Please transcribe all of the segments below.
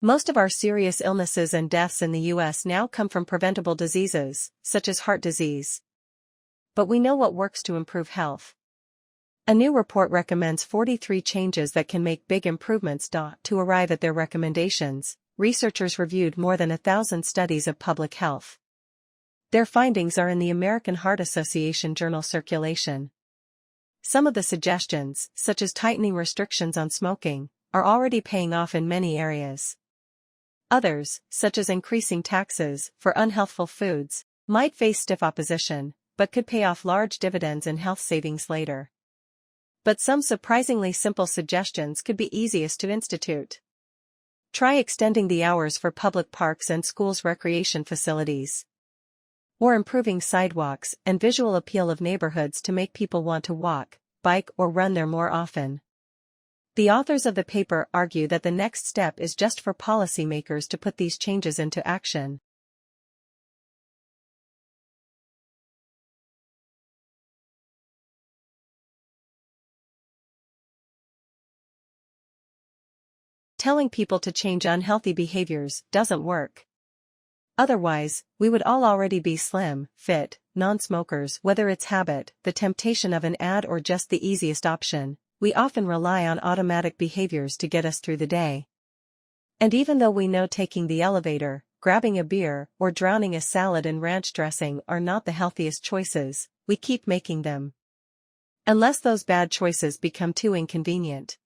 Most of our serious illnesses and deaths in the US now come from preventable diseases, such as heart disease. But we know what works to improve health. A new report recommends 43 changes that can make big improvements. To arrive at their recommendations, researchers reviewed more than 1,000 studies of public health. Their findings are in the American Heart Association journal Circulation. Some of the suggestions, such as tightening restrictions on smoking, are already paying off in many areas. Others, such as increasing taxes for unhealthful foods, might face stiff opposition, but could pay off large dividends in health savings later. But some surprisingly simple suggestions could be easiest to institute. Try extending the hours for public parks and schools' recreation facilities. Or improving sidewalks and visual appeal of neighborhoods to make people want to walk, bike or run there more often. The authors of the paper argue that the next step is just for policymakers to put these changes into action. Telling people to change unhealthy behaviors doesn't work. Otherwise, we would all already be slim, fit, non-smokers. Whether it's habit, the temptation of an ad or just the easiest option, we often rely on automatic behaviors to get us through the day. And even though we know taking the elevator, grabbing a beer, or drowning a salad in ranch dressing are not the healthiest choices, we keep making them. Unless those bad choices become too inconvenient.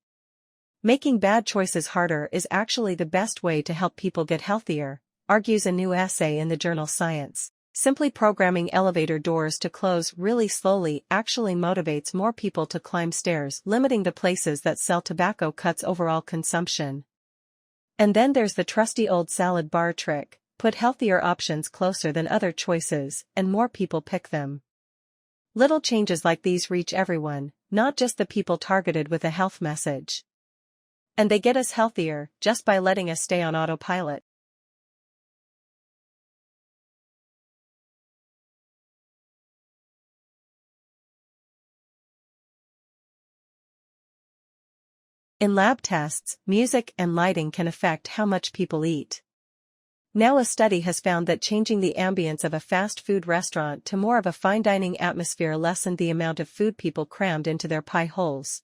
Making bad choices harder is actually the best way to help people get healthier, argues a new essay in the journal Science. Simply programming elevator doors to close really slowly actually motivates more people to climb stairs. Limiting the places that sell tobacco cuts overall consumption. And then there's the trusty old salad bar trick: put healthier options closer than other choices, and more people pick them. Little changes like these reach everyone, not just the people targeted with a health message. And they get us healthier just by letting us stay on autopilot. In lab tests, music and lighting can affect how much people eat. Now a study has found that changing the ambience of a fast food restaurant to more of a fine dining atmosphere lessened the amount of food people crammed into their pie holes.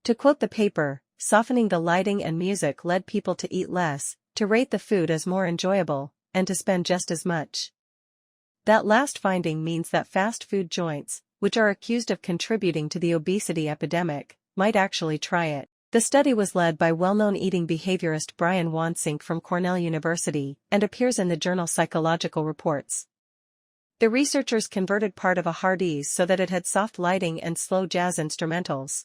To quote the paper, softening the lighting and music led people to eat less, to rate the food as more enjoyable, and to spend just as much. That last finding means that fast food joints, which are accused of contributing to the obesity epidemic, might actually try it. The study was led by well-known eating behaviorist Brian Wansink from Cornell University and appears in the journal Psychological Reports. The researchers converted part of a Hardee's so that it had soft lighting and slow jazz instrumentals.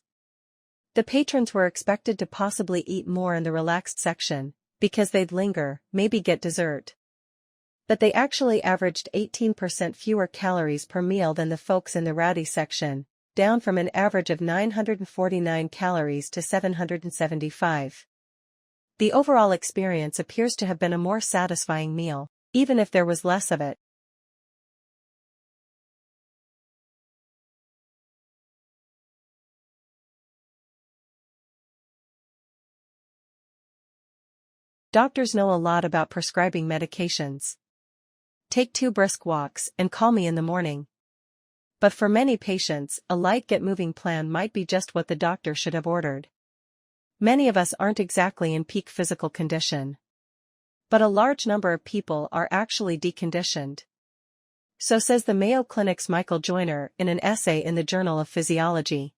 The patrons were expected to possibly eat more in the relaxed section, because they'd linger, maybe get dessert. But they actually averaged 18% fewer calories per meal than the folks in the rowdy section, down from an average of 949 calories to 775. The overall experience appears to have been a more satisfying meal, even if there was less of it. Doctors know a lot about prescribing medications. Take 2 brisk walks and call me in the morning. But for many patients, a light get-moving plan might be just what the doctor should have ordered. Many of us aren't exactly in peak physical condition. But a large number of people are actually deconditioned. So says the Mayo Clinic's Michael Joyner in an essay in the Journal of Physiology.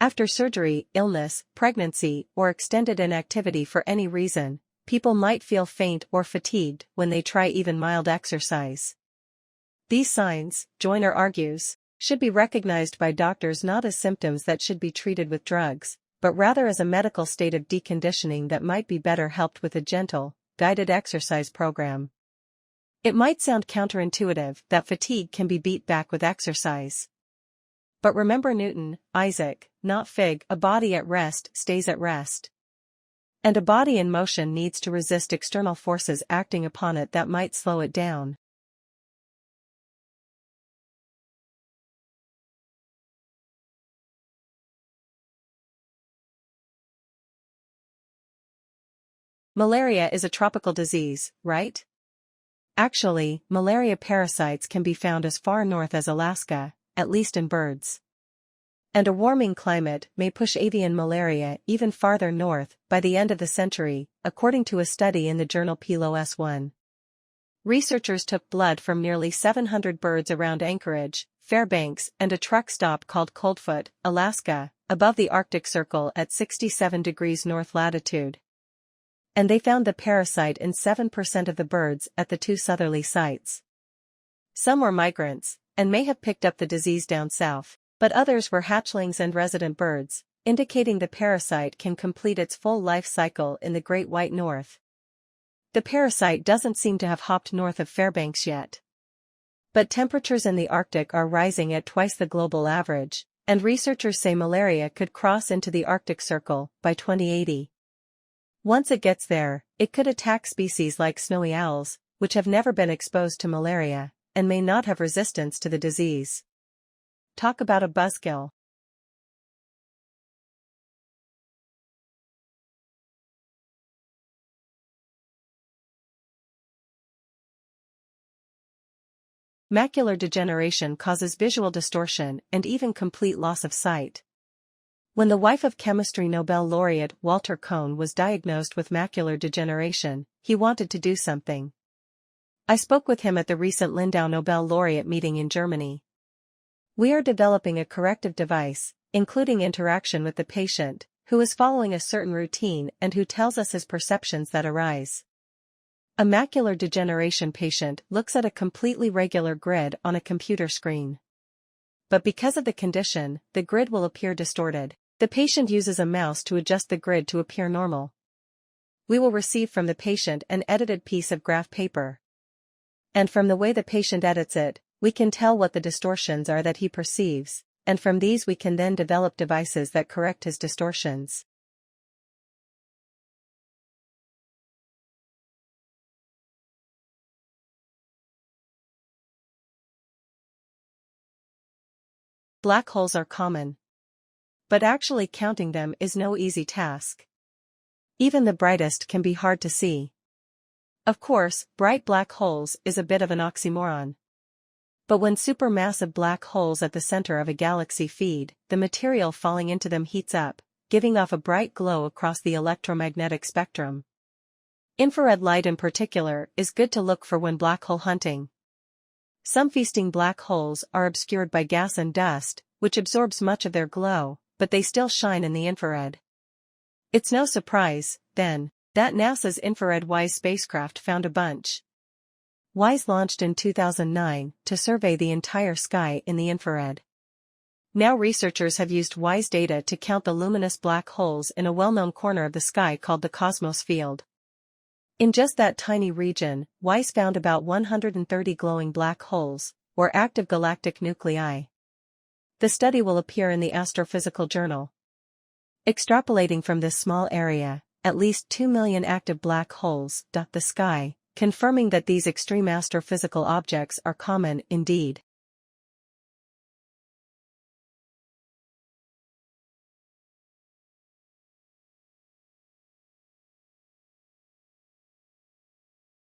After surgery, illness, pregnancy, or extended inactivity for any reason, people might feel faint or fatigued when they try even mild exercise. These signs, Joyner argues, should be recognized by doctors not as symptoms that should be treated with drugs, but rather as a medical state of deconditioning that might be better helped with a gentle, guided exercise program. It might sound counterintuitive that fatigue can be beat back with exercise. But remember Newton, Isaac, not Fig: a body at rest stays at rest. And a body in motion needs to resist external forces acting upon it that might slow it down. Malaria is a tropical disease, right? Actually, malaria parasites can be found as far north as Alaska, at least in birds. And a warming climate may push avian malaria even farther north by the end of the century, according to a study in the journal PLOS 1. Researchers took blood from nearly 700 birds around Anchorage, Fairbanks, and a truck stop called Coldfoot, Alaska, above the Arctic Circle at 67 degrees north latitude. And they found the parasite in 7% of the birds at the two southerly sites. Some were migrants, and may have picked up the disease down south, but others were hatchlings and resident birds, indicating the parasite can complete its full life cycle in the Great White North. The parasite doesn't seem to have hopped north of Fairbanks yet. But temperatures in the Arctic are rising at twice the global average, and researchers say malaria could cross into the Arctic Circle by 2080. Once it gets there, it could attack species like snowy owls, which have never been exposed to malaria, and may not have resistance to the disease. Talk about a buzzkill. Macular degeneration causes visual distortion and even complete loss of sight. When the wife of chemistry Nobel laureate Walter Kohn was diagnosed with macular degeneration, he wanted to do something. I spoke with him at the recent Lindau Nobel laureate meeting in Germany. We are developing a corrective device, including interaction with the patient, who is following a certain routine and who tells us his perceptions that arise. A macular degeneration patient looks at a completely regular grid on a computer screen. But because of the condition, the grid will appear distorted. The patient uses a mouse to adjust the grid to appear normal. We will receive from the patient an edited piece of graph paper. And from the way the patient edits it, we can tell what the distortions are that he perceives, and from these we can then develop devices that correct his distortions. Black holes are common. But actually counting them is no easy task. Even the brightest can be hard to see. Of course, bright black holes is a bit of an oxymoron. But when supermassive black holes at the center of a galaxy feed, the material falling into them heats up, giving off a bright glow across the electromagnetic spectrum. Infrared light in particular is good to look for when black hole hunting. Some feasting black holes are obscured by gas and dust, which absorbs much of their glow, but they still shine in the infrared. It's no surprise, then, that NASA's infrared WISE spacecraft found a bunch. WISE launched in 2009 to survey the entire sky in the infrared. Now researchers have used WISE data to count the luminous black holes in a well-known corner of the sky called the Cosmos Field. In just that tiny region, WISE found about 130 glowing black holes, or active galactic nuclei. The study will appear in the Astrophysical Journal. Extrapolating from this small area, at least 2 million active black holes dot the sky, confirming that these extreme astrophysical objects are common indeed.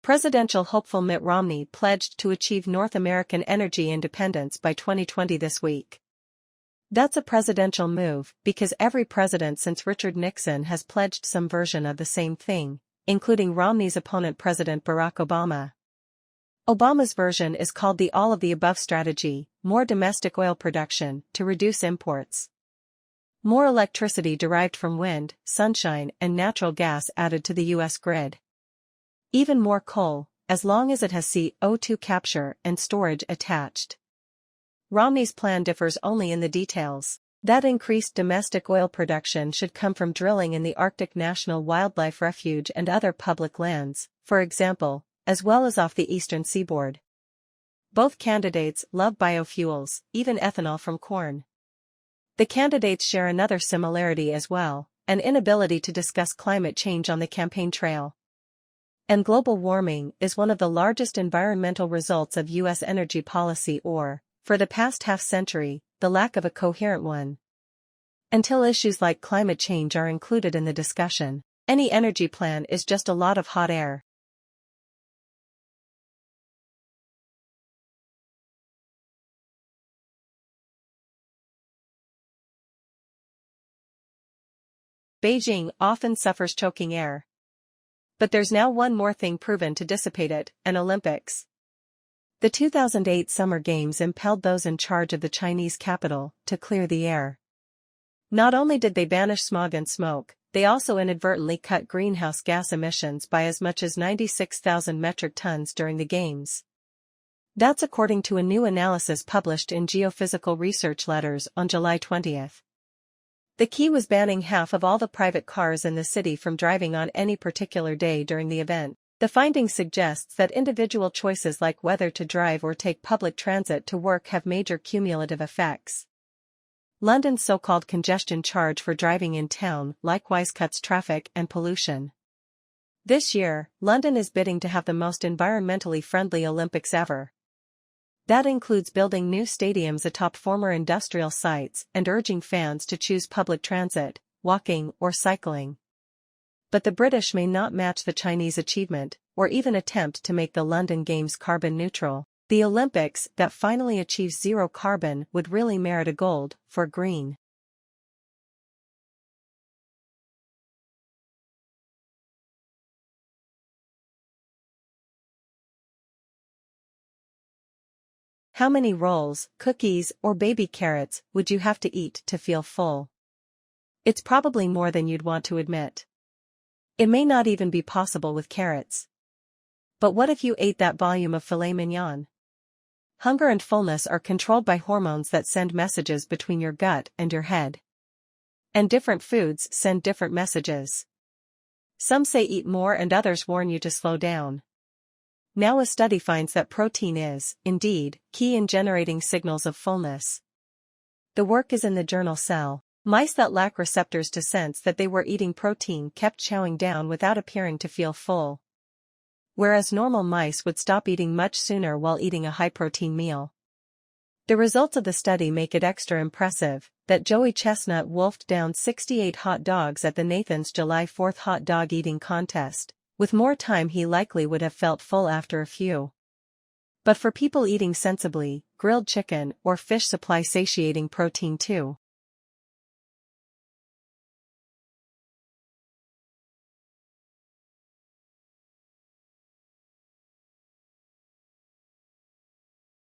Presidential hopeful Mitt Romney pledged to achieve North American energy independence by 2020 this week. That's a presidential move because every president since Richard Nixon has pledged some version of the same thing, including Romney's opponent President Barack Obama. Obama's version is called the all-of-the-above strategy: more domestic oil production to reduce imports. More electricity derived from wind, sunshine, and natural gas added to the U.S. grid. Even more coal, as long as it has CO2 capture and storage attached. Romney's plan differs only in the details. That increased domestic oil production should come from drilling in the Arctic National Wildlife Refuge and other public lands, for example, as well as off the eastern seaboard. Both candidates love biofuels, even ethanol from corn. The candidates share another similarity as well, an inability to discuss climate change on the campaign trail. And global warming is one of the largest environmental results of U.S. energy policy or, for the past half-century, the lack of a coherent one. Until issues like climate change are included in the discussion, Any energy plan is just a lot of hot air. Beijing often suffers choking air. But there's now one more thing proven to dissipate it: an Olympics. The 2008 Summer Games impelled those in charge of the Chinese capital to clear the air. Not only did they banish smog and smoke, they also inadvertently cut greenhouse gas emissions by as much as 96,000 metric tons during the Games. That's according to a new analysis published in Geophysical Research Letters on July 20. The key was banning half of all the private cars in the city from driving on any particular day during the event. The finding suggests that individual choices like whether to drive or take public transit to work have major cumulative effects. London's so-called congestion charge for driving in town likewise cuts traffic and pollution. This year, London is bidding to have the most environmentally friendly Olympics ever. That includes building new stadiums atop former industrial sites and urging fans to choose public transit, walking, or cycling. But the British may not match the Chinese achievement, or even attempt to make the London Games carbon neutral. The Olympics that finally achieves zero carbon would really merit a gold for green. How many rolls, cookies, or baby carrots would you have to eat to feel full? It's probably more than you'd want to admit. It may not even be possible with carrots. But what if you ate that volume of filet mignon? Hunger and fullness are controlled by hormones that send messages between your gut and your head. And different foods send different messages. Some say eat more and others warn you to slow down. Now a study finds that protein is, indeed, key in generating signals of fullness. The work is in the journal Cell. Mice that lack receptors to sense that they were eating protein kept chowing down without appearing to feel full. Whereas normal mice would stop eating much sooner while eating a high-protein meal. The results of the study make it extra impressive that Joey Chestnut wolfed down 68 hot dogs at the Nathan's July 4th hot dog eating contest. With more time he likely would have felt full after a few. But for people eating sensibly, grilled chicken or fish supply satiating protein too.